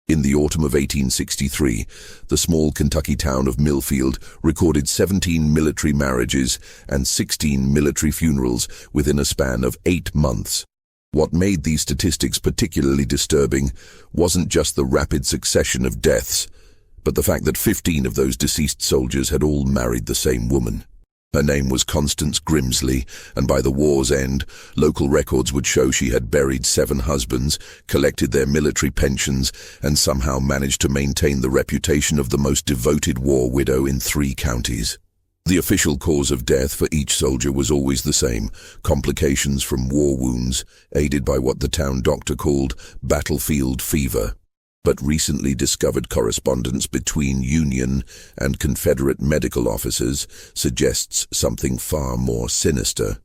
In the autumn of 1863, the small Kentucky town of Millfield recorded 17 military marriages and 16 military funerals within a span of 8 months. What made these statistics particularly disturbing wasn't just the rapid succession of deaths, but the fact that 15 of those deceased soldiers had all married the same woman. Her name was Constance Grimsley, and by the war's end, local records would show she had buried 7 husbands, collected their military pensions, and somehow managed to maintain the reputation of the most devoted war widow in 3 counties. The official cause of death for each soldier was always the same: complications from war wounds, aided by what the town doctor called battlefield fever. But recently discovered correspondence between Union and Confederate medical officers suggests something far more sinister.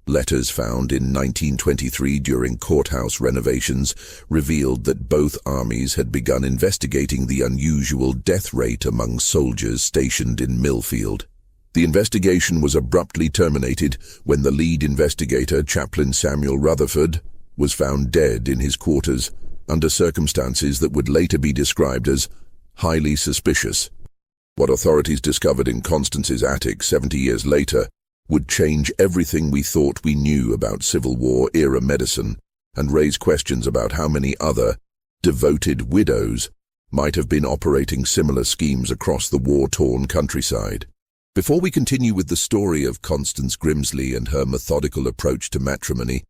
Letters found in 1923 during courthouse renovations revealed that both armies had begun investigating the unusual death rate among soldiers stationed in Millfield. The investigation was abruptly terminated when the lead investigator, Chaplain Samuel Rutherford, was found dead in his quarters, under circumstances that would later be described as highly suspicious. What authorities discovered in Constance's attic 70 years later would change everything we thought we knew about Civil War-era medicine and raise questions about how many other devoted widows might have been operating similar schemes across the war-torn countryside. Before we continue with the story of Constance Grimsley and her methodical approach to matrimony,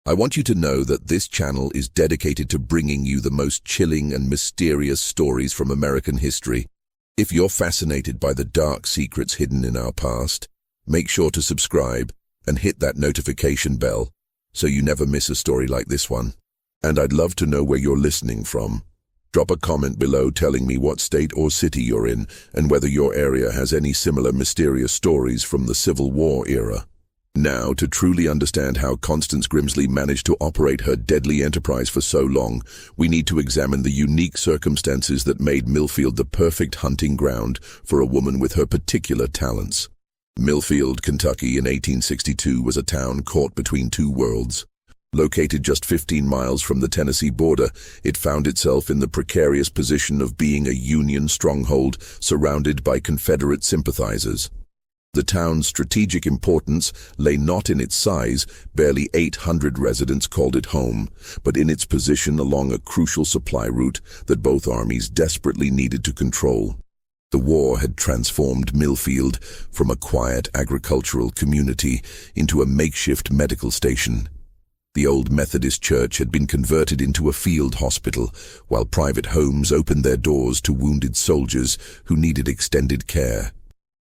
I want you to know that this channel is dedicated to bringing you the most chilling and mysterious stories from American history. If you're fascinated by the dark secrets hidden in our past, make sure to subscribe and hit that notification bell so you never miss a story like this one. And I'd love to know where you're listening from. Drop a comment below telling me what state or city you're in and whether your area has any similar mysterious stories from the Civil War era. Now, to truly understand how Constance Grimsley managed to operate her deadly enterprise for so long, we need to examine the unique circumstances that made Millfield the perfect hunting ground for a woman with her particular talents. Millfield, Kentucky in 1862 was a town caught between 2 worlds. Located just 15 miles from the Tennessee border, it found itself in the precarious position of being a Union stronghold surrounded by Confederate sympathizers. The town's strategic importance lay not in its size, barely 800 residents called it home, but in its position along a crucial supply route that both armies desperately needed to control. The war had transformed Millfield from a quiet agricultural community into a makeshift medical station. The old Methodist church had been converted into a field hospital, while private homes opened their doors to wounded soldiers who needed extended care.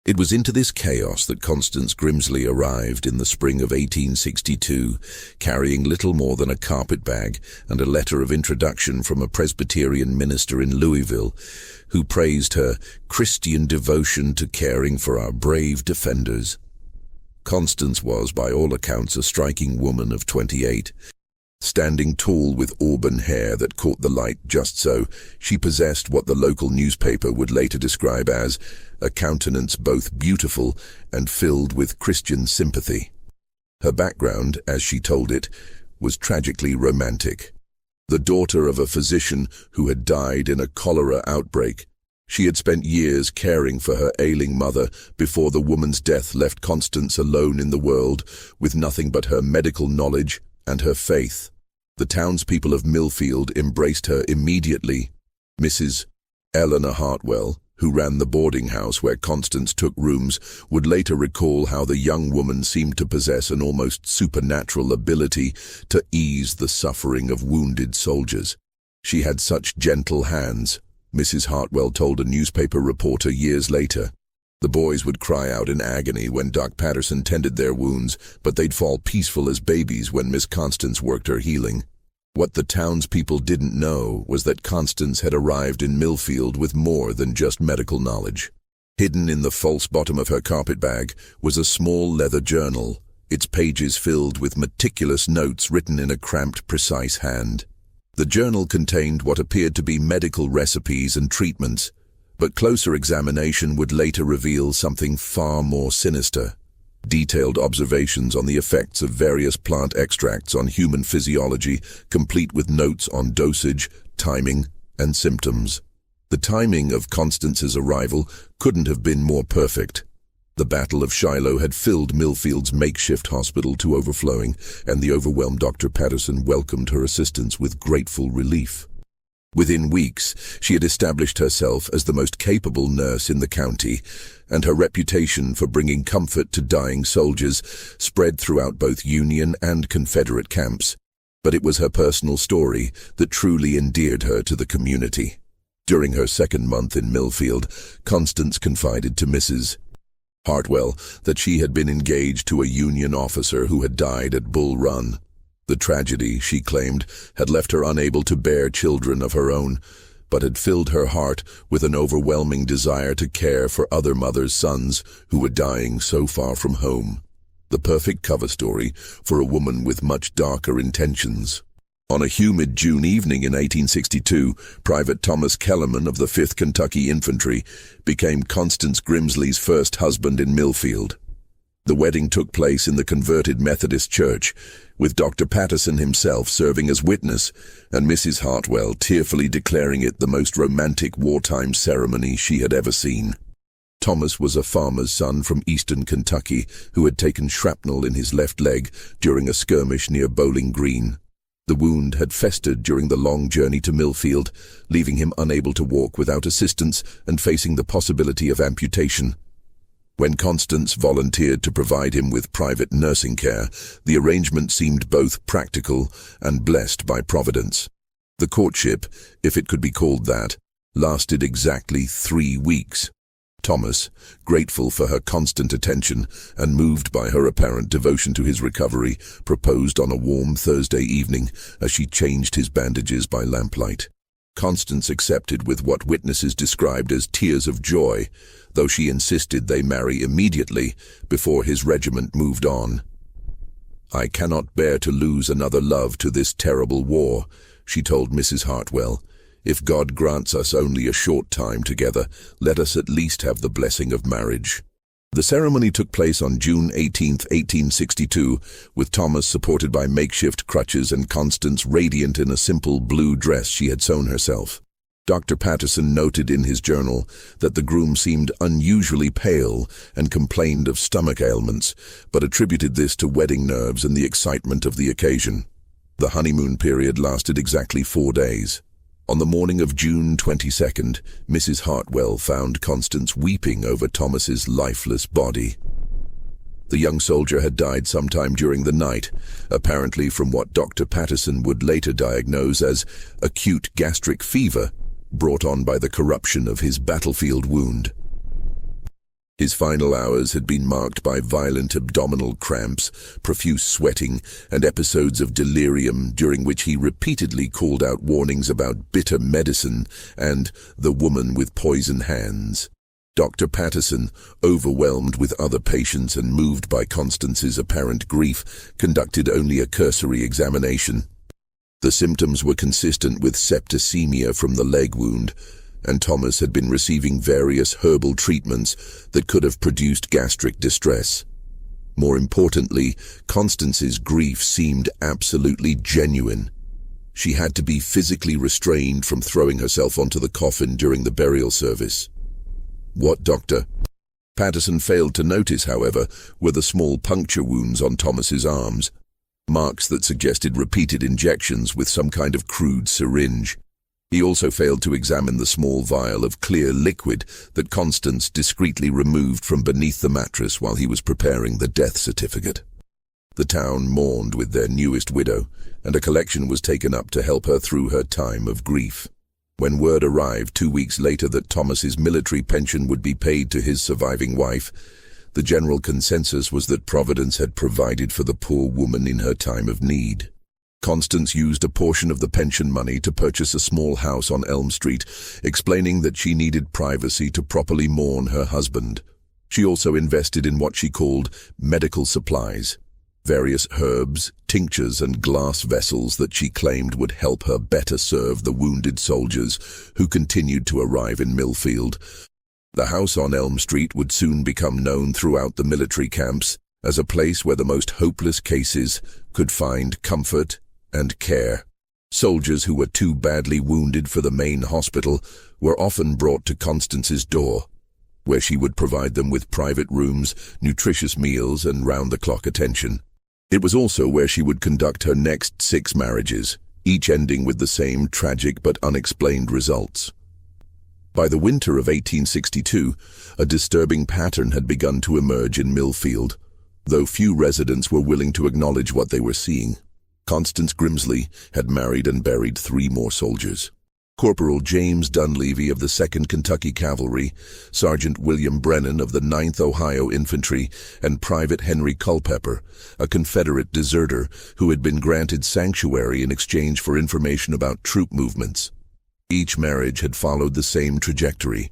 It was into this chaos that Constance Grimsley arrived in the spring of 1862, carrying little more than a carpet bag and a letter of introduction from a Presbyterian minister in Louisville, who praised her Christian devotion to caring for our brave defenders. Constance was, by all accounts, a striking woman of 28. Standing tall with auburn hair that caught the light just so, she possessed what the local newspaper would later describe as a countenance both beautiful and filled with Christian sympathy. Her background, as she told it, was tragically romantic. The daughter of a physician who had died in a cholera outbreak, she had spent years caring for her ailing mother before the woman's death left Constance alone in the world with nothing but her medical knowledge and her faith. The townspeople of Millfield embraced her immediately. Mrs. Eleanor Hartwell, who ran the boarding house where Constance took rooms, would later recall how the young woman seemed to possess an almost supernatural ability to ease the suffering of wounded soldiers. She had such gentle hands, Mrs. Hartwell told a newspaper reporter years later. The boys would cry out in agony when Doc Patterson tended their wounds, but they'd fall peaceful as babies when Miss Constance worked her healing. What the townspeople didn't know was that Constance had arrived in Millfield with more than just medical knowledge. Hidden in the false bottom of her carpet bag was a small leather journal, its pages filled with meticulous notes written in a cramped, precise hand. The journal contained what appeared to be medical recipes and treatments, but closer examination would later reveal something far more sinister. Detailed observations on the effects of various plant extracts on human physiology, complete with notes on dosage, timing, and symptoms. The timing of Constance's arrival couldn't have been more perfect. The Battle of Shiloh had filled Millfield's makeshift hospital to overflowing, and the overwhelmed Dr. Patterson welcomed her assistance with grateful relief. Within weeks, she had established herself as the most capable nurse in the county, and her reputation for bringing comfort to dying soldiers spread throughout both Union and Confederate camps. But it was her personal story that truly endeared her to the community. During her second month in Millfield, Constance confided to Mrs. Hartwell that she had been engaged to a Union officer who had died at Bull Run. The tragedy, she claimed, had left her unable to bear children of her own, but had filled her heart with an overwhelming desire to care for other mothers' sons who were dying so far from home. The perfect cover story for a woman with much darker intentions. On a humid June evening in 1862, Private Thomas Kellerman of the 5th Kentucky Infantry became Constance Grimsley's first husband in Millfield. The wedding took place in the converted Methodist church, with Dr. Patterson himself serving as witness and Mrs. Hartwell tearfully declaring it the most romantic wartime ceremony she had ever seen. Thomas was a farmer's son from eastern Kentucky who had taken shrapnel in his left leg during a skirmish near Bowling Green. The wound had festered during the long journey to Millfield, leaving him unable to walk without assistance and facing the possibility of amputation. When Constance volunteered to provide him with private nursing care, the arrangement seemed both practical and blessed by Providence. The courtship, if it could be called that, lasted exactly 3 weeks. Thomas, grateful for her constant attention and moved by her apparent devotion to his recovery, proposed on a warm Thursday evening as she changed his bandages by lamplight. Constance accepted with what witnesses described as tears of joy, though she insisted they marry immediately before his regiment moved on. "I cannot bear to lose another love to this terrible war," she told Mrs. Hartwell. "If God grants us only a short time together, let us at least have the blessing of marriage." The ceremony took place on June 18, 1862, with Thomas supported by makeshift crutches and Constance radiant in a simple blue dress she had sewn herself. Dr. Patterson noted in his journal that the groom seemed unusually pale and complained of stomach ailments, but attributed this to wedding nerves and the excitement of the occasion. The honeymoon period lasted exactly 4 days. On the morning of June 22nd, Mrs. Hartwell found Constance weeping over Thomas's lifeless body. The young soldier had died sometime during the night, apparently from what Dr. Patterson would later diagnose as acute gastric fever, brought on by the corruption of his battlefield wound. His final hours had been marked by violent abdominal cramps, profuse sweating, and episodes of delirium during which he repeatedly called out warnings about bitter medicine and the woman with poison hands. Dr. Patterson, overwhelmed with other patients and moved by Constance's apparent grief, conducted only a cursory examination. The symptoms were consistent with septicemia from the leg wound, and Thomas had been receiving various herbal treatments that could have produced gastric distress. More importantly, Constance's grief seemed absolutely genuine. She had to be physically restrained from throwing herself onto the coffin during the burial service. What Dr. Patterson failed to notice, however, were the small puncture wounds on Thomas's arms, marks that suggested repeated injections with some kind of crude syringe. He also failed to examine the small vial of clear liquid that Constance discreetly removed from beneath the mattress while he was preparing the death certificate. The town mourned with their newest widow, and a collection was taken up to help her through her time of grief. When word arrived 2 weeks later that Thomas's military pension would be paid to his surviving wife, the general consensus was that Providence had provided for the poor woman in her time of need. Constance used a portion of the pension money to purchase a small house on Elm Street, explaining that she needed privacy to properly mourn her husband. She also invested in what she called medical supplies, various herbs, tinctures, and glass vessels that she claimed would help her better serve the wounded soldiers who continued to arrive in Millfield. The house on Elm Street would soon become known throughout the military camps as a place where the most hopeless cases could find comfort and care. Soldiers who were too badly wounded for the main hospital were often brought to Constance's door, where she would provide them with private rooms, nutritious meals, and round-the-clock attention. It was also where she would conduct her next 6 marriages, each ending with the same tragic but unexplained results. By the winter of 1862, a disturbing pattern had begun to emerge in Millfield, though few residents were willing to acknowledge what they were seeing. Constance Grimsley had married and buried 3 more soldiers. Corporal James Dunleavy of the 2nd Kentucky Cavalry, Sergeant William Brennan of the 9th Ohio Infantry, and Private Henry Culpeper, a Confederate deserter who had been granted sanctuary in exchange for information about troop movements. Each marriage had followed the same trajectory.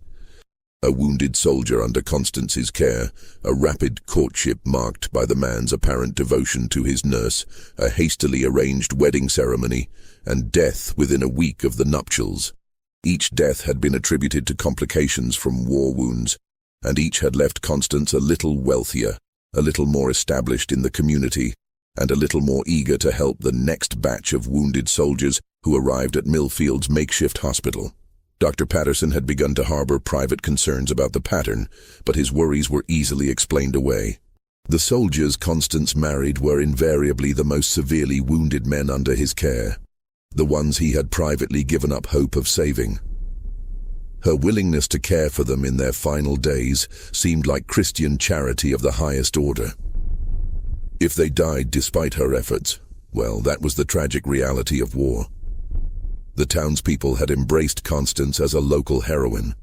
A wounded soldier under Constance's care, a rapid courtship marked by the man's apparent devotion to his nurse, a hastily arranged wedding ceremony, and death within a week of the nuptials. Each death had been attributed to complications from war wounds, and each had left Constance a little wealthier, a little more established in the community, and a little more eager to help the next batch of wounded soldiers who arrived at Millfield's makeshift hospital. Dr. Patterson had begun to harbor private concerns about the pattern, but his worries were easily explained away. The soldiers Constance married were invariably the most severely wounded men under his care, the ones he had privately given up hope of saving. Her willingness to care for them in their final days seemed like Christian charity of the highest order. If they died despite her efforts, well, that was the tragic reality of war. The townspeople had embraced Constance as a local heroine.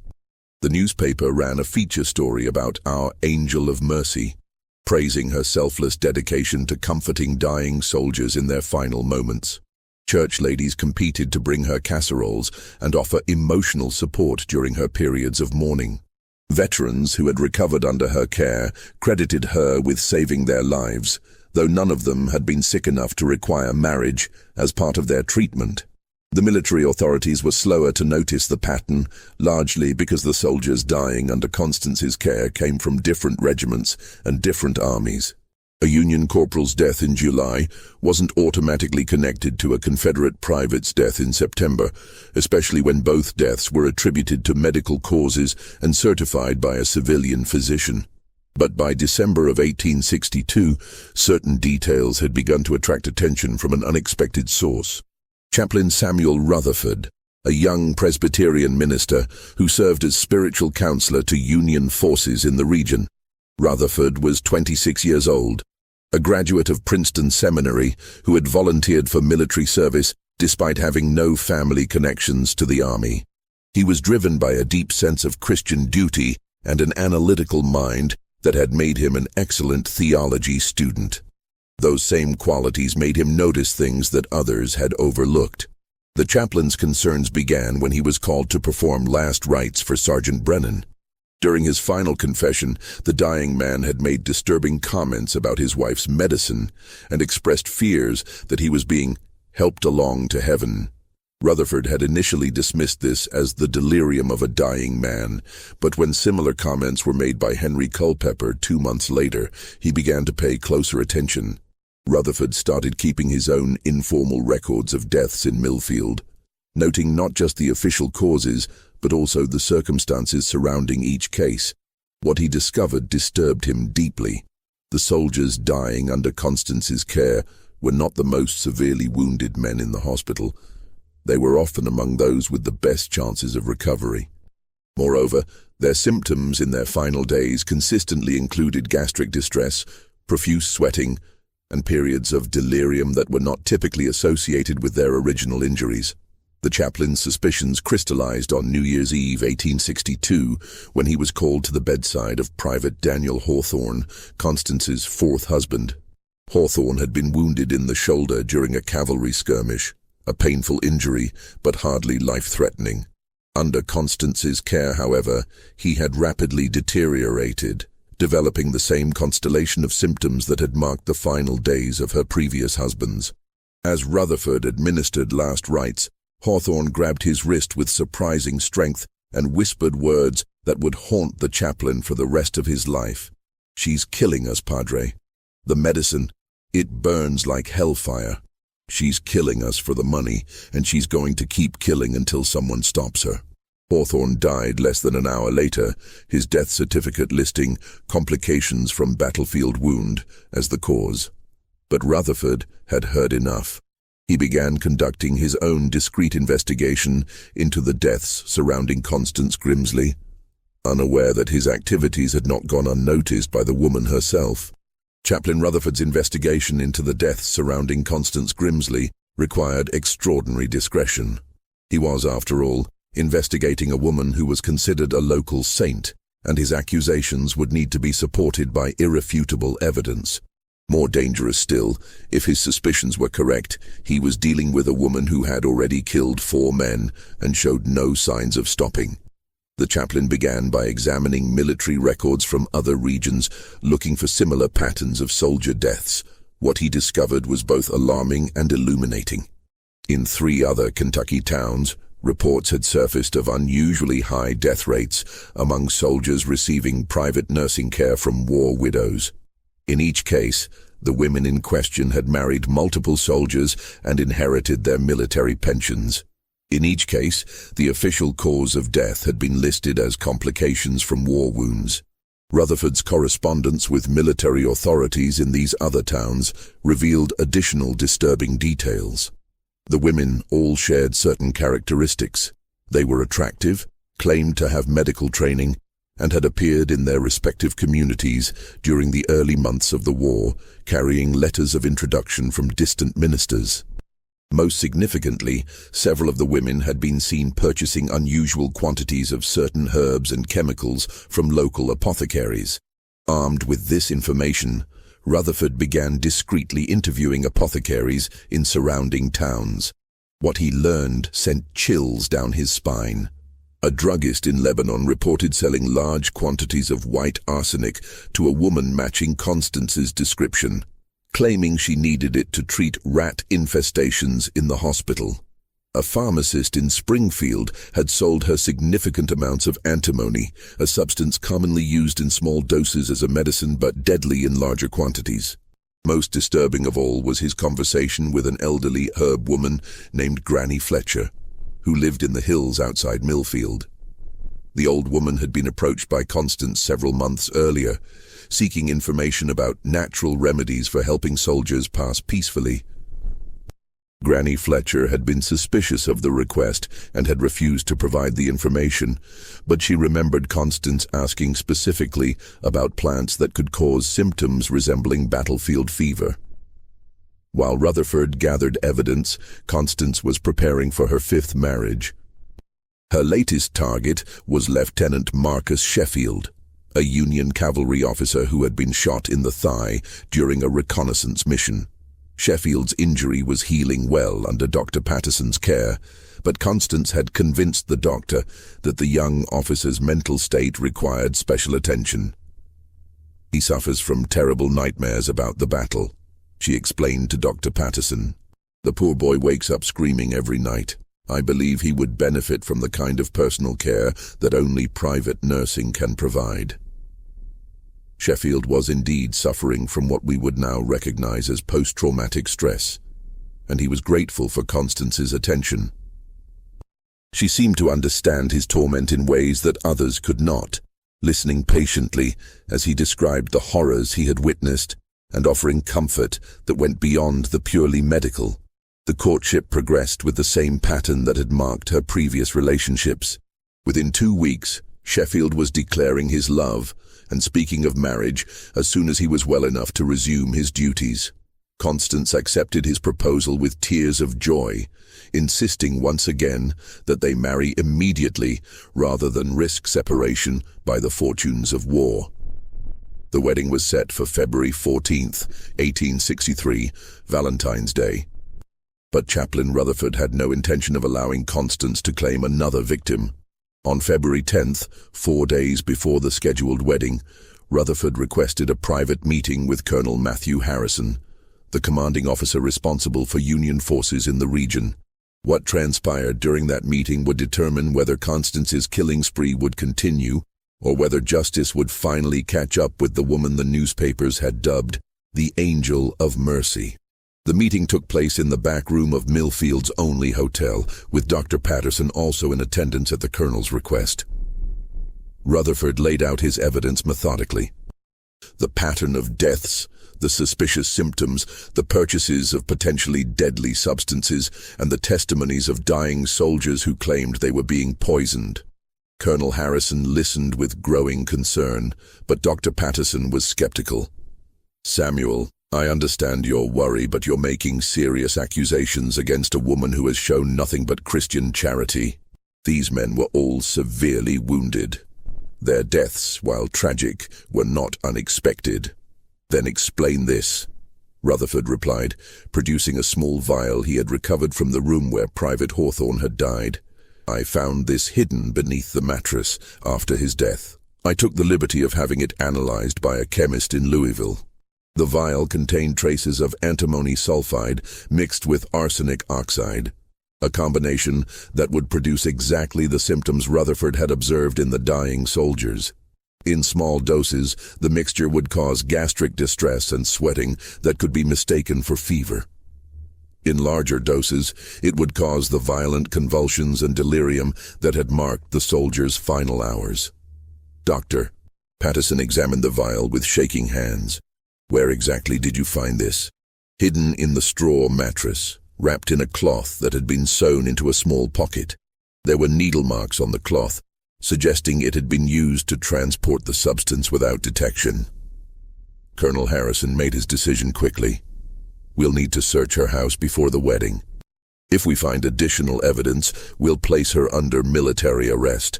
The newspaper ran a feature story about our Angel of Mercy, praising her selfless dedication to comforting dying soldiers in their final moments. Church ladies competed to bring her casseroles and offer emotional support during her periods of mourning. Veterans who had recovered under her care credited her with saving their lives, though none of them had been sick enough to require marriage as part of their treatment. The military authorities were slower to notice the pattern, largely because the soldiers dying under Constance's care came from different regiments and different armies. A Union corporal's death in July wasn't automatically connected to a Confederate private's death in September, especially when both deaths were attributed to medical causes and certified by a civilian physician. But by December of 1862, certain details had begun to attract attention from an unexpected source. Chaplain Samuel Rutherford, a young Presbyterian minister who served as spiritual counselor to Union forces in the region. Rutherford was 26 years old, a graduate of Princeton Seminary who had volunteered for military service despite having no family connections to the army. He was driven by a deep sense of Christian duty and an analytical mind that had made him an excellent theology student. Those same qualities made him notice things that others had overlooked. The chaplain's concerns began when he was called to perform last rites for Sergeant Brennan. During his final confession, the dying man had made disturbing comments about his wife's medicine and expressed fears that he was being helped along to heaven. Rutherford had initially dismissed this as the delirium of a dying man, but when similar comments were made by Henry Culpeper 2 months later, he began to pay closer attention. Rutherford started keeping his own informal records of deaths in Millfield, noting not just the official causes, but also the circumstances surrounding each case. What he discovered disturbed him deeply. The soldiers dying under Constance's care were not the most severely wounded men in the hospital. They were often among those with the best chances of recovery. Moreover, their symptoms in their final days consistently included gastric distress, profuse sweating, and periods of delirium that were not typically associated with their original injuries. The chaplain's suspicions crystallized on New Year's Eve 1862 when he was called to the bedside of Private Daniel Hawthorne, Constance's 4th husband. Hawthorne had been wounded in the shoulder during a cavalry skirmish, a painful injury, but hardly life-threatening. Under Constance's care, however, he had rapidly deteriorated, developing the same constellation of symptoms that had marked the final days of her previous husbands. As Rutherford administered last rites, Hawthorne grabbed his wrist with surprising strength and whispered words that would haunt the chaplain for the rest of his life. "She's killing us, Padre. The medicine, it burns like hellfire." She's killing us for the money, and she's going to keep killing until someone stops her. Hawthorne died less than an hour later, his death certificate listing complications from battlefield wound as the cause. But Rutherford had heard enough. He began conducting his own discreet investigation into the deaths surrounding Constance Grimsley, unaware that his activities had not gone unnoticed by the woman herself. Chaplain Rutherford's investigation into the deaths surrounding Constance Grimsley required extraordinary discretion. He was, after all, investigating a woman who was considered a local saint, and his accusations would need to be supported by irrefutable evidence. More dangerous still, if his suspicions were correct, he was dealing with a woman who had already killed 4 men and showed no signs of stopping. The chaplain began by examining military records from other regions, looking for similar patterns of soldier deaths. What he discovered was both alarming and illuminating. In 3 other Kentucky towns, reports had surfaced of unusually high death rates among soldiers receiving private nursing care from war widows. In each case, the women in question had married multiple soldiers and inherited their military pensions. In each case, the official cause of death had been listed as complications from war wounds. Rutherford's correspondence with military authorities in these other towns revealed additional disturbing details. The women all shared certain characteristics. They were attractive, claimed to have medical training, and had appeared in their respective communities during the early months of the war, carrying letters of introduction from distant ministers. Most significantly, several of the women had been seen purchasing unusual quantities of certain herbs and chemicals from local apothecaries. Armed with this information, Rutherford began discreetly interviewing apothecaries in surrounding towns. What he learned sent chills down his spine. A druggist in Lebanon reported selling large quantities of white arsenic to a woman matching Constance's description, claiming she needed it to treat rat infestations in the hospital. A pharmacist in Springfield had sold her significant amounts of antimony, a substance commonly used in small doses as a medicine but deadly in larger quantities. Most disturbing of all was his conversation with an elderly herb woman named Granny Fletcher, who lived in the hills outside Millfield. The old woman had been approached by Constance several months earlier, seeking information about natural remedies for helping soldiers pass peacefully. Granny Fletcher had been suspicious of the request and had refused to provide the information, but she remembered Constance asking specifically about plants that could cause symptoms resembling battlefield fever. While Rutherford gathered evidence, Constance was preparing for her 5th marriage. Her latest target was Lieutenant Marcus Sheffield, a Union cavalry officer who had been shot in the thigh during a reconnaissance mission. Sheffield's injury was healing well under Dr. Patterson's care, but Constance had convinced the doctor that the young officer's mental state required special attention. "He suffers from terrible nightmares about the battle," she explained to Dr. Patterson. "The poor boy wakes up screaming every night. I believe he would benefit from the kind of personal care that only private nursing can provide." Sheffield was indeed suffering from what we would now recognize as post-traumatic stress, and he was grateful for Constance's attention. She seemed to understand his torment in ways that others could not, listening patiently as he described the horrors he had witnessed and offering comfort that went beyond the purely medical. The courtship progressed with the same pattern that had marked her previous relationships. Within 2 weeks, Sheffield was declaring his love and speaking of marriage as soon as he was well enough to resume his duties. Constance accepted his proposal with tears of joy, insisting once again that they marry immediately rather than risk separation by the fortunes of war. The wedding was set for February 14th, 1863, Valentine's Day. But Chaplain Rutherford had no intention of allowing Constance to claim another victim. On February 10th, 4 days before the scheduled wedding, Rutherford requested a private meeting with Colonel Matthew Harrison, the commanding officer responsible for Union forces in the region. What transpired during that meeting would determine whether Constance's killing spree would continue or whether justice would finally catch up with the woman the newspapers had dubbed the Angel of Mercy. The meeting took place in the back room of Millfield's only hotel, with Dr. Patterson also in attendance at the Colonel's request. Rutherford laid out his evidence methodically. The pattern of deaths, the suspicious symptoms, the purchases of potentially deadly substances, and the testimonies of dying soldiers who claimed they were being poisoned. Colonel Harrison listened with growing concern, but Dr. Patterson was skeptical. "Samuel, I understand your worry, but you're making serious accusations against a woman who has shown nothing but Christian charity. These men were all severely wounded. Their deaths, while tragic, were not unexpected." "Then explain this," Rutherford replied, producing a small vial he had recovered from the room where Private Hawthorne had died. "I found this hidden beneath the mattress after his death. I took the liberty of having it analyzed by a chemist in Louisville. The vial contained traces of antimony sulfide mixed with arsenic oxide, a combination that would produce exactly the symptoms Rutherford had observed in the dying soldiers. In small doses, the mixture would cause gastric distress and sweating that could be mistaken for fever. In larger doses, it would cause the violent convulsions and delirium that had marked the soldiers' final hours." "Doctor," Patterson examined the vial with shaking hands. "Where exactly did you find this?" "Hidden in the straw mattress, wrapped in a cloth that had been sewn into a small pocket. There were needle marks on the cloth, suggesting it had been used to transport the substance without detection." Colonel Harrison made his decision quickly. "We'll need to search her house before the wedding. If we find additional evidence, we'll place her under military arrest.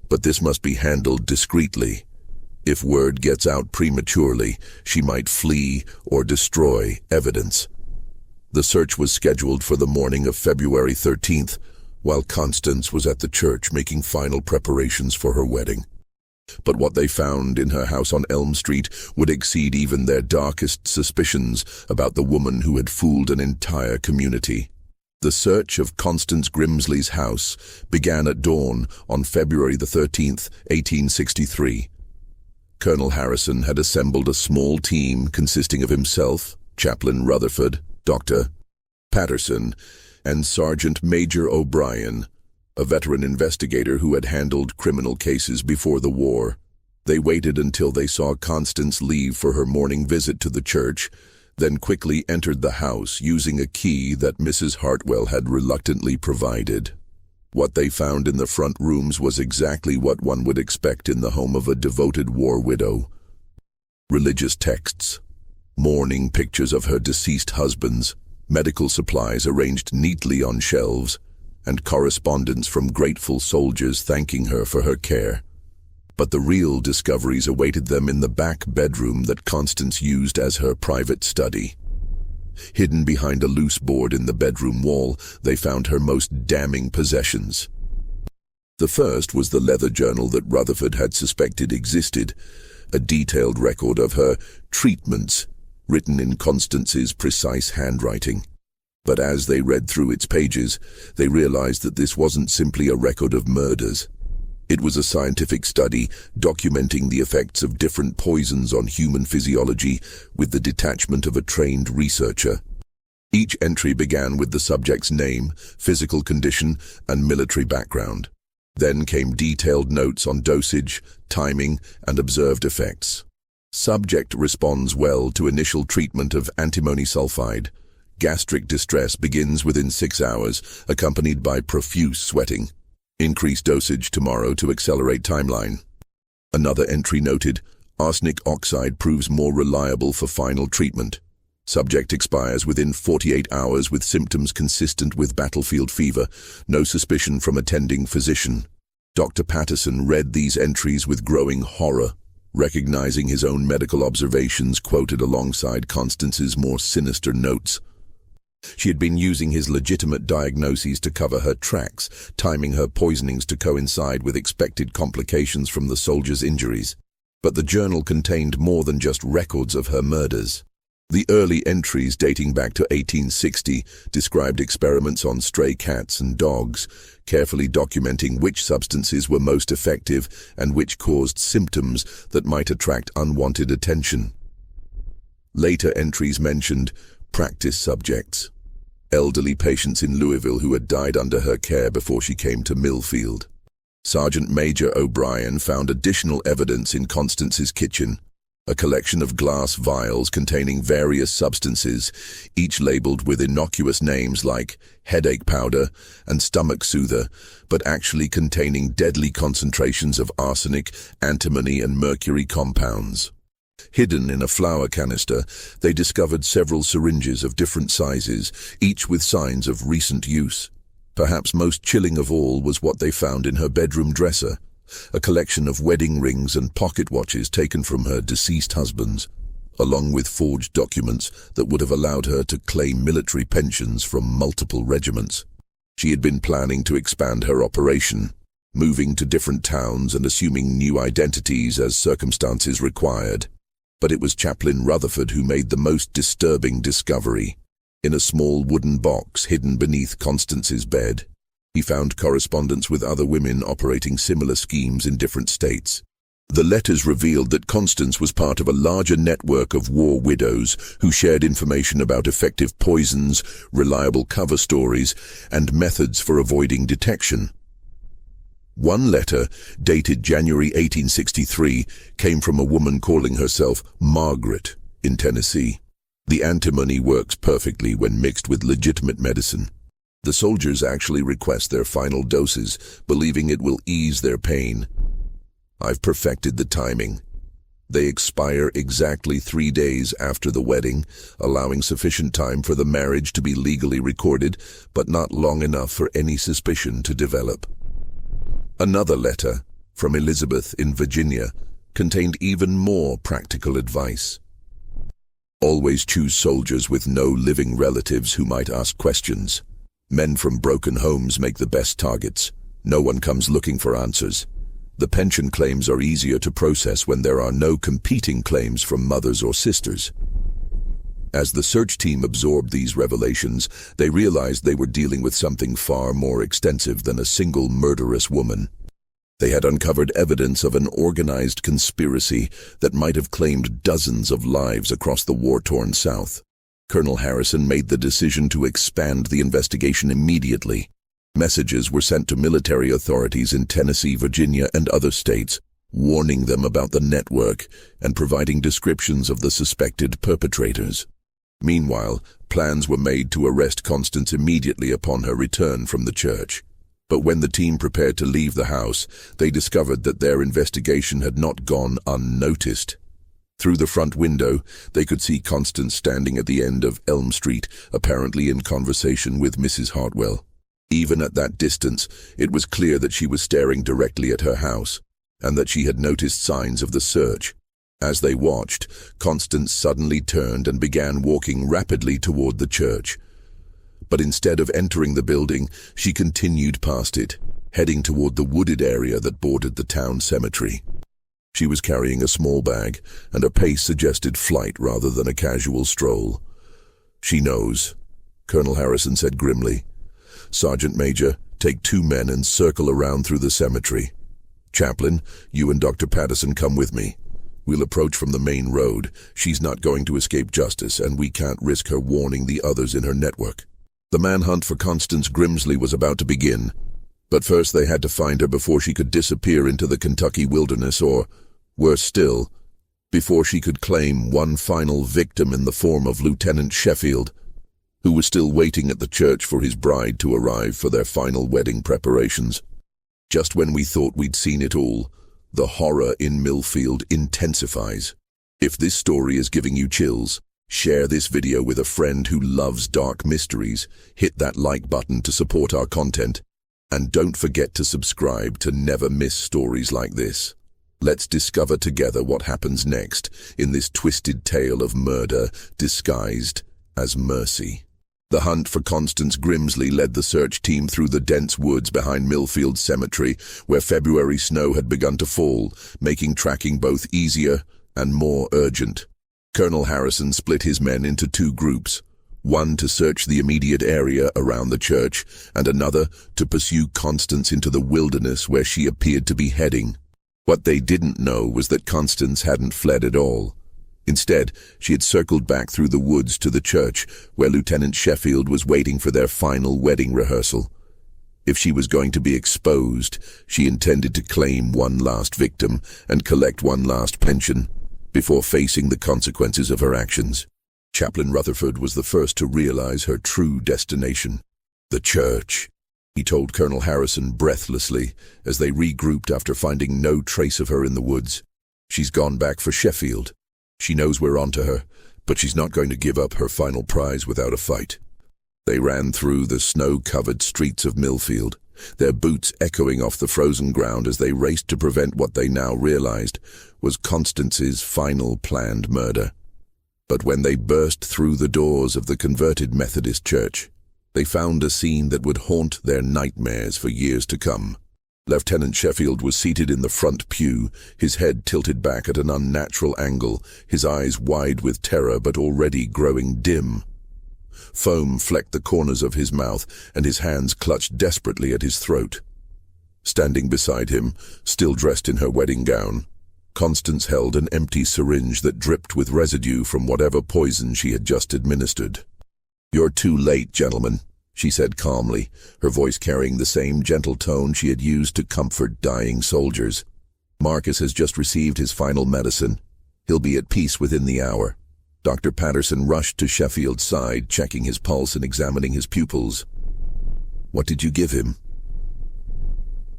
But this must be handled discreetly. If word gets out prematurely, she might flee or destroy evidence." The search was scheduled for the morning of February 13th, while Constance was at the church making final preparations for her wedding. But what they found in her house on Elm Street would exceed even their darkest suspicions about the woman who had fooled an entire community. The search of Constance Grimsley's house began at dawn on February the 13th, 1863. Colonel Harrison had assembled a small team consisting of himself, Chaplain Rutherford, Dr. Patterson, and Sergeant Major O'Brien, a veteran investigator who had handled criminal cases before the war. They waited until they saw Constance leave for her morning visit to the church, then quickly entered the house using a key that Mrs. Hartwell had reluctantly provided. What they found in the front rooms was exactly what one would expect in the home of a devoted war widow. Religious texts, mourning pictures of her deceased husbands, medical supplies arranged neatly on shelves, and correspondence from grateful soldiers thanking her for her care. But the real discoveries awaited them in the back bedroom that Constance used as her private study. Hidden behind a loose board in the bedroom wall, they found her most damning possessions. The first was the leather journal that Rutherford had suspected existed, a detailed record of her treatments, written in Constance's precise handwriting. But as they read through its pages, they realized that this wasn't simply a record of murders. It was a scientific study documenting the effects of different poisons on human physiology with the detachment of a trained researcher. Each entry began with the subject's name, physical condition, and military background. Then came detailed notes on dosage, timing, and observed effects. Subject responds well to initial treatment of antimony sulfide. Gastric distress begins within 6 hours, accompanied by profuse sweating. Increase dosage tomorrow to accelerate timeline. Another entry noted, arsenic oxide proves more reliable for final treatment. Subject expires within 48 hours with symptoms consistent with battlefield fever. No suspicion from attending physician. Dr. Patterson read these entries with growing horror, recognizing his own medical observations quoted alongside Constance's more sinister notes. She had been using his legitimate diagnoses to cover her tracks, timing her poisonings to coincide with expected complications from the soldiers' injuries. But the journal contained more than just records of her murders. The early entries dating back to 1860 described experiments on stray cats and dogs, carefully documenting which substances were most effective and which caused symptoms that might attract unwanted attention. Later entries mentioned Practice subjects. Elderly patients in Louisville who had died under her care before she came to Millfield. Sergeant Major O'Brien found additional evidence in Constance's kitchen, a collection of glass vials containing various substances, each labeled with innocuous names like headache powder and stomach soother, but actually containing deadly concentrations of arsenic, antimony, and mercury compounds. Hidden in a flour canister, they discovered several syringes of different sizes, each with signs of recent use. Perhaps most chilling of all was what they found in her bedroom dresser, a collection of wedding rings and pocket watches taken from her deceased husbands, along with forged documents that would have allowed her to claim military pensions from multiple regiments. She had been planning to expand her operation, moving to different towns and assuming new identities as circumstances required. But it was Chaplain Rutherford who made the most disturbing discovery. In a small wooden box hidden beneath Constance's bed, he found correspondence with other women operating similar schemes in different states. The letters revealed that Constance was part of a larger network of war widows who shared information about effective poisons, reliable cover stories, and methods for avoiding detection. One letter, dated January 1863, came from a woman calling herself Margaret in Tennessee. The antimony works perfectly when mixed with legitimate medicine. The soldiers actually request their final doses, believing it will ease their pain. I've perfected the timing. They expire exactly 3 days after the wedding, allowing sufficient time for the marriage to be legally recorded, but not long enough for any suspicion to develop. Another letter, from Elizabeth in Virginia, contained even more practical advice. Always choose soldiers with no living relatives who might ask questions. Men from broken homes make the best targets. No one comes looking for answers. The pension claims are easier to process when there are no competing claims from mothers or sisters. As the search team absorbed these revelations, they realized they were dealing with something far more extensive than a single murderous woman. They had uncovered evidence of an organized conspiracy that might have claimed dozens of lives across the war-torn South. Colonel Harrison made the decision to expand the investigation immediately. Messages were sent to military authorities in Tennessee, Virginia, and other states, warning them about the network and providing descriptions of the suspected perpetrators. Meanwhile, plans were made to arrest Constance immediately upon her return from the church. But when the team prepared to leave the house, they discovered that their investigation had not gone unnoticed. Through the front window, they could see Constance standing at the end of Elm Street, apparently in conversation with Mrs. Hartwell. Even at that distance, it was clear that she was staring directly at her house, and that she had noticed signs of the search. As they watched, Constance suddenly turned and began walking rapidly toward the church. But instead of entering the building, she continued past it, heading toward the wooded area that bordered the town cemetery. She was carrying a small bag, and her pace suggested flight rather than a casual stroll. "She knows," Colonel Harrison said grimly. "Sergeant Major, take 2 men and circle around through the cemetery. Chaplain, you and Dr. Patterson come with me. We'll approach from the main road. She's not going to escape justice, and we can't risk her warning the others in her network." The manhunt for Constance Grimsley was about to begin, but first they had to find her before she could disappear into the Kentucky wilderness, or, worse still, before she could claim one final victim in the form of Lieutenant Sheffield, who was still waiting at the church for his bride to arrive for their final wedding preparations. Just when we thought we'd seen it all, the horror in Millfield intensifies. If this story is giving you chills, share this video with a friend who loves dark mysteries, hit that like button to support our content, and don't forget to subscribe to never miss stories like this. Let's discover together what happens next in this twisted tale of murder disguised as mercy. The hunt for Constance Grimsley led the search team through the dense woods behind Millfield Cemetery, where February snow had begun to fall, making tracking both easier and more urgent. Colonel Harrison split his men into 2 groups, one to search the immediate area around the church, and another to pursue Constance into the wilderness where she appeared to be heading. What they didn't know was that Constance hadn't fled at all. Instead, she had circled back through the woods to the church, where Lieutenant Sheffield was waiting for their final wedding rehearsal. If she was going to be exposed, she intended to claim one last victim and collect one last pension before facing the consequences of her actions. Chaplain Rutherford was the first to realize her true destination. The church, he told Colonel Harrison breathlessly as they regrouped after finding no trace of her in the woods. She's gone back for Sheffield. She knows we're onto her, but she's not going to give up her final prize without a fight. They ran through the snow-covered streets of Millfield, their boots echoing off the frozen ground as they raced to prevent what they now realized was Constance's final planned murder. But when they burst through the doors of the converted Methodist church, they found a scene that would haunt their nightmares for years to come. Lieutenant Sheffield was seated in the front pew, his head tilted back at an unnatural angle, his eyes wide with terror but already growing dim. Foam flecked the corners of his mouth, and his hands clutched desperately at his throat. Standing beside him, still dressed in her wedding gown, Constance held an empty syringe that dripped with residue from whatever poison she had just administered. "You're too late, gentlemen," she said calmly, her voice carrying the same gentle tone she had used to comfort dying soldiers. "Marcus has just received his final medicine. He'll be at peace within the hour." Dr. Patterson rushed to Sheffield's side, checking his pulse and examining his pupils. "What did you give him?"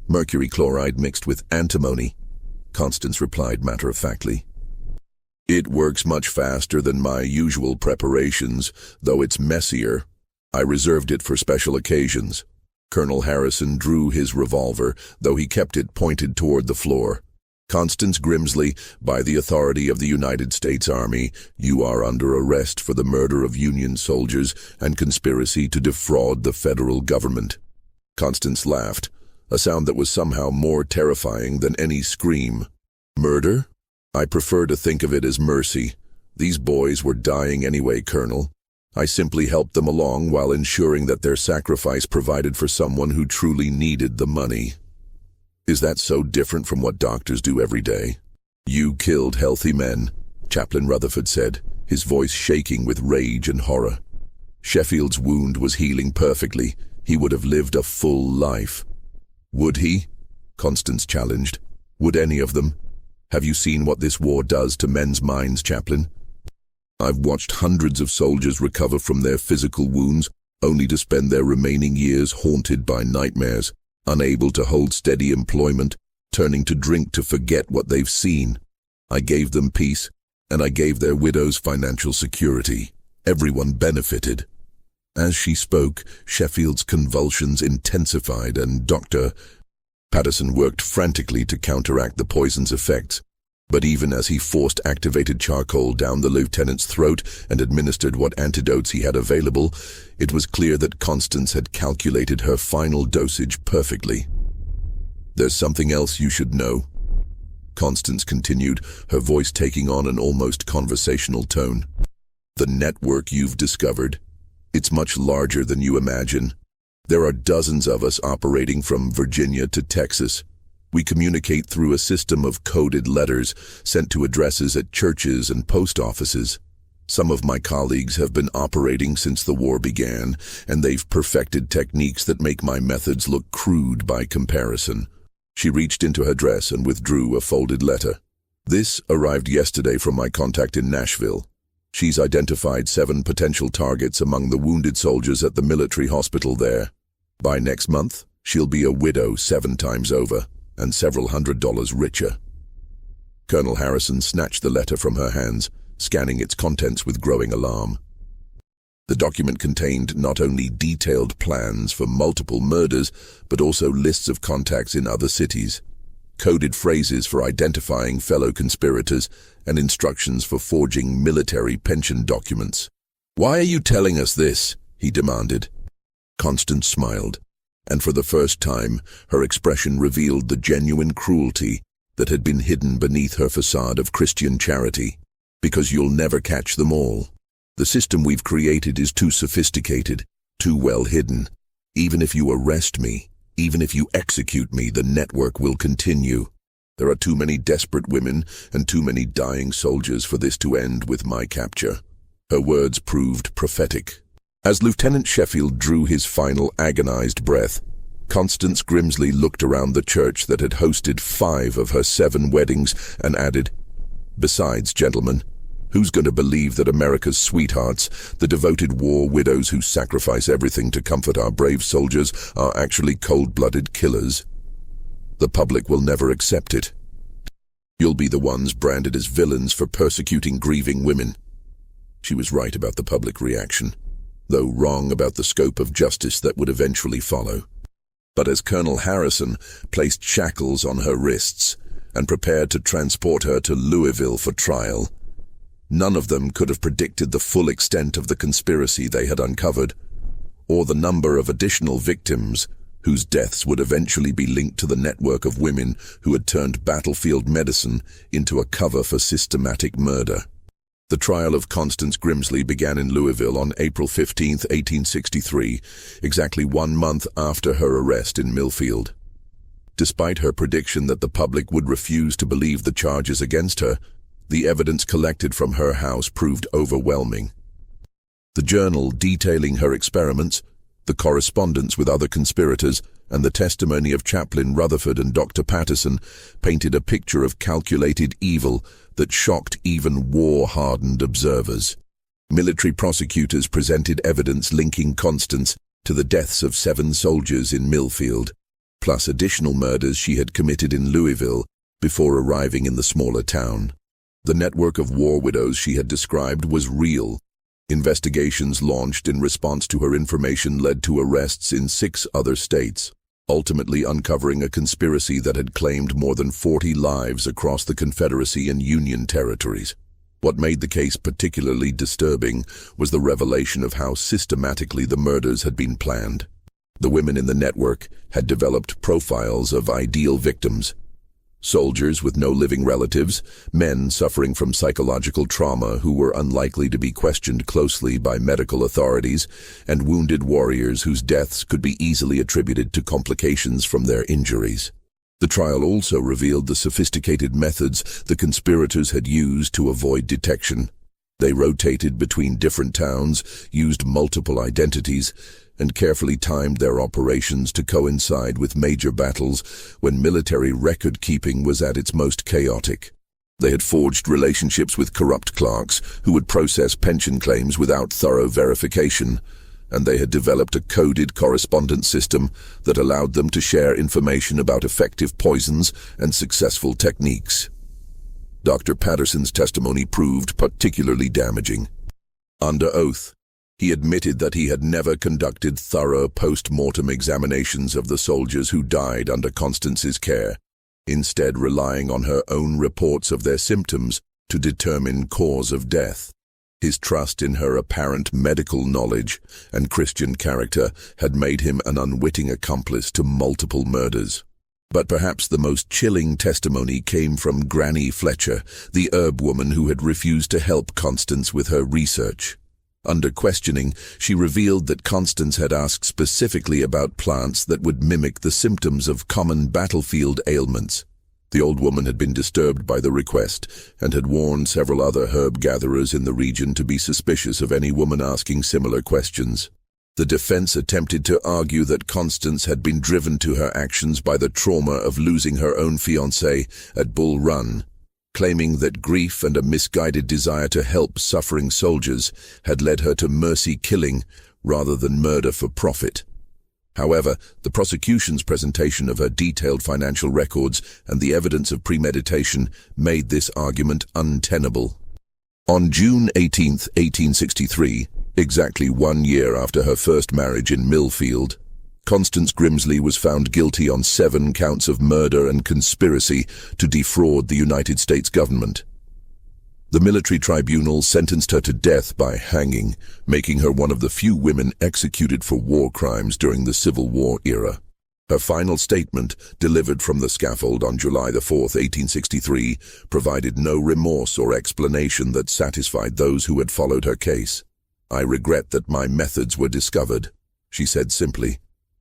"Mercury chloride mixed with antimony," Constance replied matter-of-factly. "It works much faster than my usual preparations, though it's messier. I reserved it for special occasions." Colonel Harrison drew his revolver, though he kept it pointed toward the floor. "Constance Grimsley, by the authority of the United States Army, you are under arrest for the murder of Union soldiers and conspiracy to defraud the federal government." Constance laughed, a sound that was somehow more terrifying than any scream. "Murder? I prefer to think of it as mercy. These boys were dying anyway, Colonel. I simply helped them along while ensuring that their sacrifice provided for someone who truly needed the money." "Is that so different from what doctors do every day?" "You killed healthy men," Chaplain Rutherford said, his voice shaking with rage and horror. "Sheffield's wound was healing perfectly. He would have lived a full life." "Would he?" Constance challenged. "Would any of them? Have you seen what this war does to men's minds, Chaplain? I've watched hundreds of soldiers recover from their physical wounds, only to spend their remaining years haunted by nightmares, unable to hold steady employment, turning to drink to forget what they've seen. I gave them peace, and I gave their widows financial security. Everyone benefited." As she spoke, Sheffield's convulsions intensified, and Dr. Patterson worked frantically to counteract the poison's effects. But even as he forced activated charcoal down the lieutenant's throat and administered what antidotes he had available, it was clear that Constance had calculated her final dosage perfectly. "There's something else you should know," Constance continued, her voice taking on an almost conversational tone. "The network you've discovered, it's much larger than you imagine. There are dozens of us operating from Virginia to Texas. We communicate through a system of coded letters sent to addresses at churches and post offices. Some of my colleagues have been operating since the war began, and they've perfected techniques that make my methods look crude by comparison." She reached into her dress and withdrew a folded letter. "This arrived yesterday from my contact in Nashville. She's identified 7 potential targets among the wounded soldiers at the military hospital there. By next month, she'll be a widow 7 times over, and several $100s richer." Colonel Harrison snatched the letter from her hands, scanning its contents with growing alarm. The document contained not only detailed plans for multiple murders, but also lists of contacts in other cities, coded phrases for identifying fellow conspirators, and instructions for forging military pension documents. "Why are you telling us this?" he demanded. Constance smiled, and for the first time, her expression revealed the genuine cruelty that had been hidden beneath her facade of Christian charity. "Because you'll never catch them all. The system we've created is too sophisticated, too well hidden. Even if you arrest me, even if you execute me, the network will continue. There are too many desperate women and too many dying soldiers for this to end with my capture." Her words proved prophetic. As Lieutenant Sheffield drew his final agonized breath, Constance Grimsley looked around the church that had hosted 5 of her 7 weddings and added, "Besides, gentlemen, who's going to believe that America's sweethearts, the devoted war widows who sacrifice everything to comfort our brave soldiers, are actually cold-blooded killers? The public will never accept it. You'll be the ones branded as villains for persecuting grieving women." She was right about the public reaction, though wrong about the scope of justice that would eventually follow. But as Colonel Harrison placed shackles on her wrists and prepared to transport her to Louisville for trial, none of them could have predicted the full extent of the conspiracy they had uncovered, or the number of additional victims whose deaths would eventually be linked to the network of women who had turned battlefield medicine into a cover for systematic murder. The trial of Constance Grimsley began in Louisville on April 15, 1863, exactly 1 month after her arrest in Millfield. Despite her prediction that the public would refuse to believe the charges against her, the evidence collected from her house proved overwhelming. The journal detailing her experiments, the correspondence with other conspirators, and the testimony of Chaplain Rutherford and Dr. Patterson painted a picture of calculated evil that shocked even war-hardened observers. Military prosecutors presented evidence linking Constance to the deaths of 7 soldiers in Millfield, plus additional murders she had committed in Louisville before arriving in the smaller town. The network of war widows she had described was real. Investigations launched in response to her information led to arrests in 6 other states, ultimately uncovering a conspiracy that had claimed more than 40 lives across the Confederacy and Union territories. What made the case particularly disturbing was the revelation of how systematically the murders had been planned. The women in the network had developed profiles of ideal victims: soldiers with no living relatives, men suffering from psychological trauma who were unlikely to be questioned closely by medical authorities, and wounded warriors whose deaths could be easily attributed to complications from their injuries. The trial also revealed the sophisticated methods the conspirators had used to avoid detection. They rotated between different towns, used multiple identities, and carefully timed their operations to coincide with major battles when military record-keeping was at its most chaotic. They had forged relationships with corrupt clerks who would process pension claims without thorough verification, and they had developed a coded correspondence system that allowed them to share information about effective poisons and successful techniques. Dr. Patterson's testimony proved particularly damaging. Under oath, he admitted that he had never conducted thorough post-mortem examinations of the soldiers who died under Constance's care, instead relying on her own reports of their symptoms to determine cause of death. His trust in her apparent medical knowledge and Christian character had made him an unwitting accomplice to multiple murders. But perhaps the most chilling testimony came from Granny Fletcher, the herb woman who had refused to help Constance with her research. Under questioning, she revealed that Constance had asked specifically about plants that would mimic the symptoms of common battlefield ailments. The old woman had been disturbed by the request and had warned several other herb gatherers in the region to be suspicious of any woman asking similar questions. The defense attempted to argue that Constance had been driven to her actions by the trauma of losing her own fiancé at Bull Run, claiming that grief and a misguided desire to help suffering soldiers had led her to mercy killing rather than murder for profit. However, the prosecution's presentation of her detailed financial records and the evidence of premeditation made this argument untenable. On June 18, 1863, exactly 1 year after her first marriage in Millfield, Constance Grimsley was found guilty on 7 counts of murder and conspiracy to defraud the United States government. The military tribunal sentenced her to death by hanging, making her one of the few women executed for war crimes during the Civil War era. Her final statement, delivered from the scaffold on July 4, 1863, provided no remorse or explanation that satisfied those who had followed her case. "I regret that my methods were discovered," she said simply.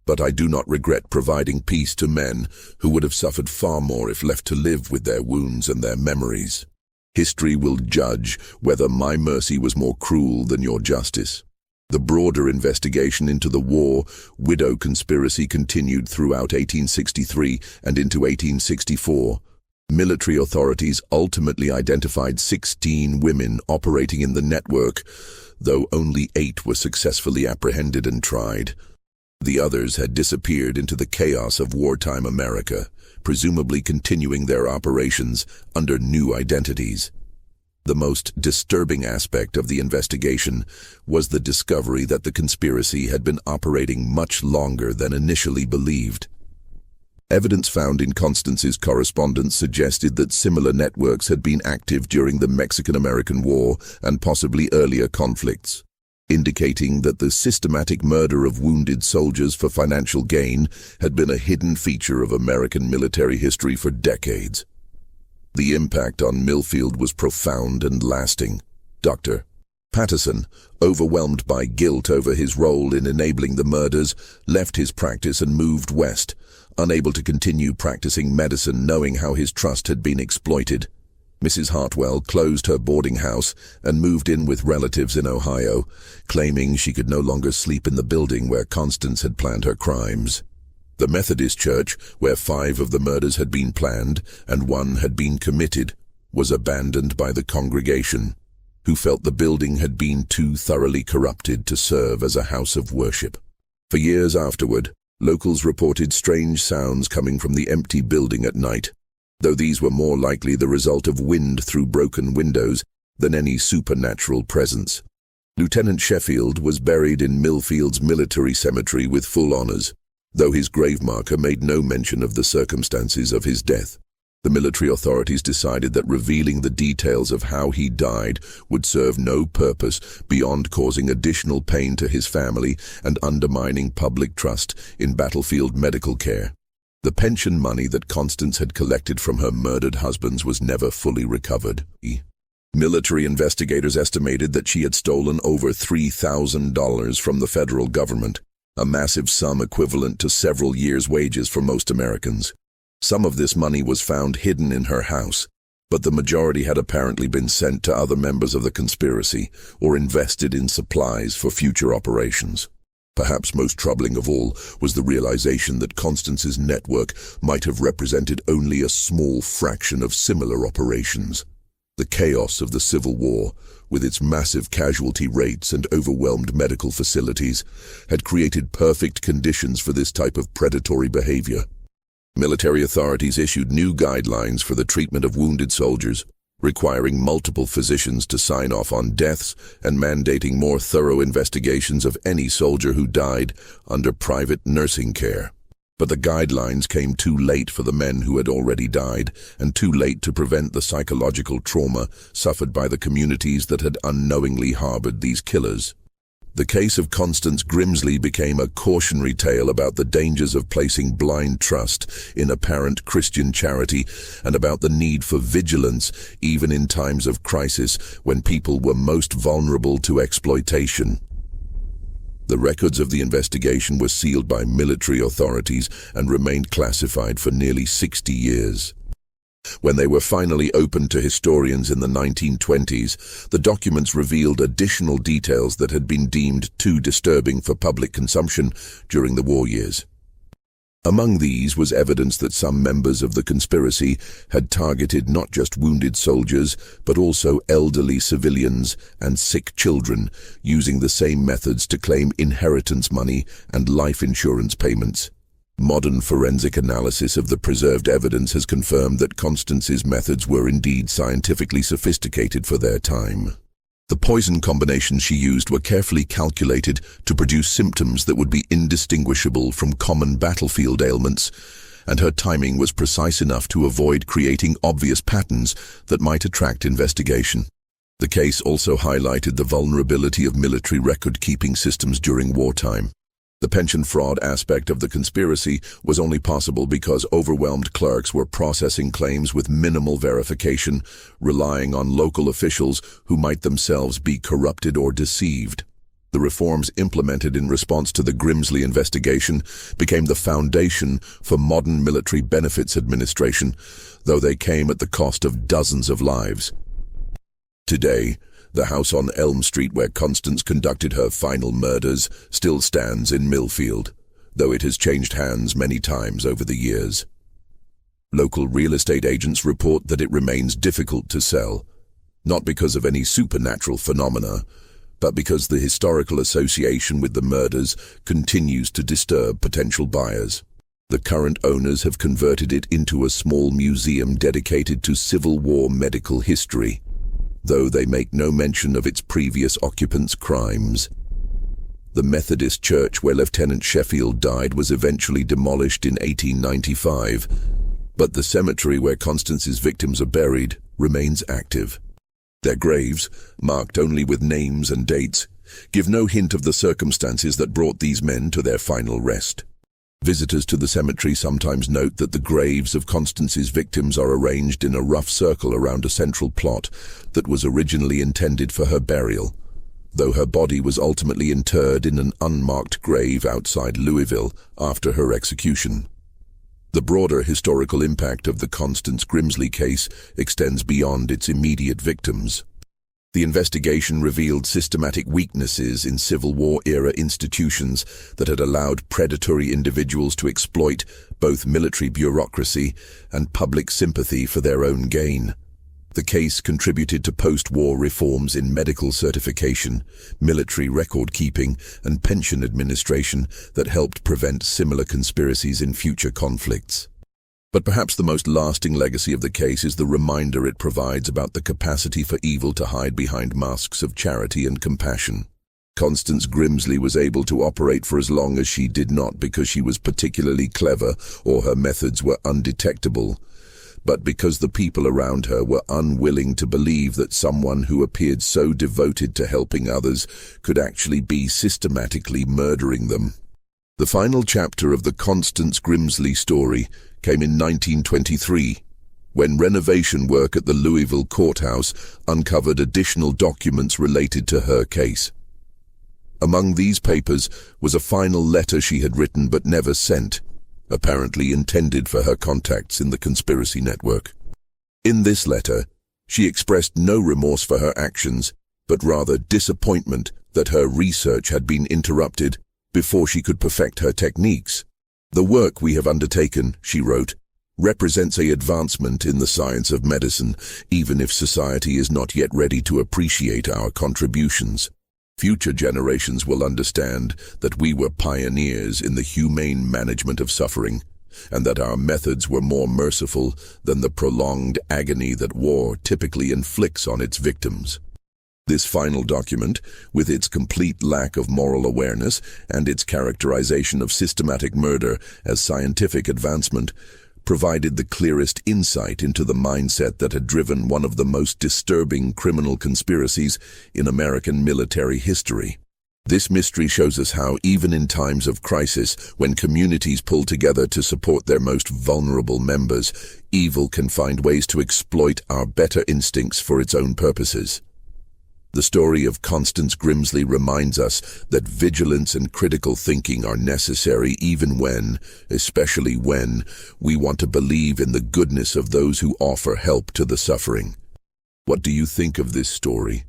But I do not regret providing peace to men who would have suffered far more if left to live with their wounds and their memories. History will judge whether my mercy was more cruel than your justice. The broader investigation into the war-widow conspiracy continued throughout 1863 and into 1864. Military authorities ultimately identified 16 women operating in the network, though only 8 were successfully apprehended and tried. The others had disappeared into the chaos of wartime America, presumably continuing their operations under new identities. The most disturbing aspect of the investigation was the discovery that the conspiracy had been operating much longer than initially believed. Evidence found in Constance's correspondence suggested that similar networks had been active during the Mexican-American War and possibly earlier conflicts, indicating that the systematic murder of wounded soldiers for financial gain had been a hidden feature of American military history for decades. The impact on Millfield was profound and lasting. Dr. Patterson, overwhelmed by guilt over his role in enabling the murders, left his practice and moved west, unable to continue practicing medicine knowing how his trust had been exploited. Mrs. Hartwell closed her boarding house and moved in with relatives in Ohio, claiming she could no longer sleep in the building where Constance had planned her crimes. The Methodist Church, where 5 of the murders had been planned and 1 had been committed, was abandoned by the congregation, who felt the building had been too thoroughly corrupted to serve as a house of worship. For years afterward, locals reported strange sounds coming from the empty building at night, though these were more likely the result of wind through broken windows than any supernatural presence. Lieutenant Sheffield was buried in Millfield's military cemetery with full honors, though his grave marker made no mention of the circumstances of his death. The military authorities decided that revealing the details of how he died would serve no purpose beyond causing additional pain to his family and undermining public trust in battlefield medical care. The pension money that Constance had collected from her murdered husbands was never fully recovered. Military investigators estimated that she had stolen over $3,000 from the federal government, a massive sum equivalent to several years' wages for most Americans. Some of this money was found hidden in her house, but the majority had apparently been sent to other members of the conspiracy or invested in supplies for future operations. Perhaps most troubling of all was the realization that Constance's network might have represented only a small fraction of similar operations. The chaos of the Civil War, with its massive casualty rates and overwhelmed medical facilities, had created perfect conditions for this type of predatory behavior. Military authorities issued new guidelines for the treatment of wounded soldiers, requiring multiple physicians to sign off on deaths and mandating more thorough investigations of any soldier who died under private nursing care. But the guidelines came too late for the men who had already died, and too late to prevent the psychological trauma suffered by the communities that had unknowingly harbored these killers. The case of Constance Grimsley became a cautionary tale about the dangers of placing blind trust in apparent Christian charity and about the need for vigilance even in times of crisis when people were most vulnerable to exploitation. The records of the investigation were sealed by military authorities and remained classified for nearly 60 years. When they were finally opened to historians in the 1920s, the documents revealed additional details that had been deemed too disturbing for public consumption during the war years. Among these was evidence that some members of the conspiracy had targeted not just wounded soldiers, but also elderly civilians and sick children, using the same methods to claim inheritance money and life insurance payments. Modern forensic analysis of the preserved evidence has confirmed that Constance's methods were indeed scientifically sophisticated for their time. The poison combinations she used were carefully calculated to produce symptoms that would be indistinguishable from common battlefield ailments, and her timing was precise enough to avoid creating obvious patterns that might attract investigation. The case also highlighted the vulnerability of military record-keeping systems during wartime. The pension fraud aspect of the conspiracy was only possible because overwhelmed clerks were processing claims with minimal verification, relying on local officials who might themselves be corrupted or deceived. The reforms implemented in response to the Grimsley investigation became the foundation for modern military benefits administration, though they came at the cost of dozens of lives. Today, the house on Elm Street where Constance conducted her final murders still stands in Millfield, though it has changed hands many times over the years. Local real estate agents report that it remains difficult to sell, not because of any supernatural phenomena, but because the historical association with the murders continues to disturb potential buyers. The current owners have converted it into a small museum dedicated to Civil War medical history, though they make no mention of its previous occupants' crimes. The Methodist church where Lieutenant Sheffield died was eventually demolished in 1895, but the cemetery where Constance's victims are buried remains active. Their graves, marked only with names and dates, give no hint of the circumstances that brought these men to their final rest. Visitors to the cemetery sometimes note that the graves of Constance's victims are arranged in a rough circle around a central plot that was originally intended for her burial, though her body was ultimately interred in an unmarked grave outside Louisville after her execution. The broader historical impact of the Constance Grimsley case extends beyond its immediate victims. The investigation revealed systematic weaknesses in Civil War-era institutions that had allowed predatory individuals to exploit both military bureaucracy and public sympathy for their own gain. The case contributed to post-war reforms in medical certification, military record-keeping, and pension administration that helped prevent similar conspiracies in future conflicts. But perhaps the most lasting legacy of the case is the reminder it provides about the capacity for evil to hide behind masks of charity and compassion. Constance Grimsley was able to operate for as long as she did not because she was particularly clever or her methods were undetectable, but because the people around her were unwilling to believe that someone who appeared so devoted to helping others could actually be systematically murdering them. The final chapter of the Constance Grimsley story came in 1923, when renovation work at the Louisville courthouse uncovered additional documents related to her case. Among these papers was a final letter she had written but never sent, apparently intended for her contacts in the conspiracy network. In this letter, she expressed no remorse for her actions, but rather disappointment that her research had been interrupted before she could perfect her techniques. "The work we have undertaken," she wrote, "represents an advancement in the science of medicine, even if society is not yet ready to appreciate our contributions. Future generations will understand that we were pioneers in the humane management of suffering, and that our methods were more merciful than the prolonged agony that war typically inflicts on its victims." This final document, with its complete lack of moral awareness and its characterization of systematic murder as scientific advancement, provided the clearest insight into the mindset that had driven one of the most disturbing criminal conspiracies in American military history. This mystery shows us how, even in times of crisis, when communities pull together to support their most vulnerable members, evil can find ways to exploit our better instincts for its own purposes. The story of Constance Grimsley reminds us that vigilance and critical thinking are necessary even when, especially when, we want to believe in the goodness of those who offer help to the suffering. What do you think of this story?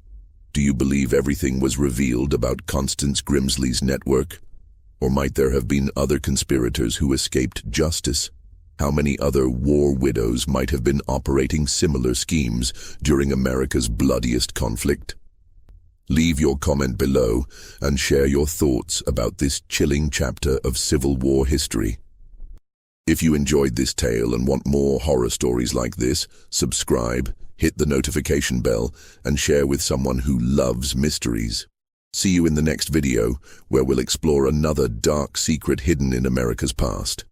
Do you believe everything was revealed about Constance Grimsley's network? Or might there have been other conspirators who escaped justice? How many other war widows might have been operating similar schemes during America's bloodiest conflict? Leave your comment below and share your thoughts about this chilling chapter of Civil War history. If you enjoyed this tale and want more horror stories like this, subscribe, hit the notification bell, and share with someone who loves mysteries. See you in the next video, where we'll explore another dark secret hidden in America's past.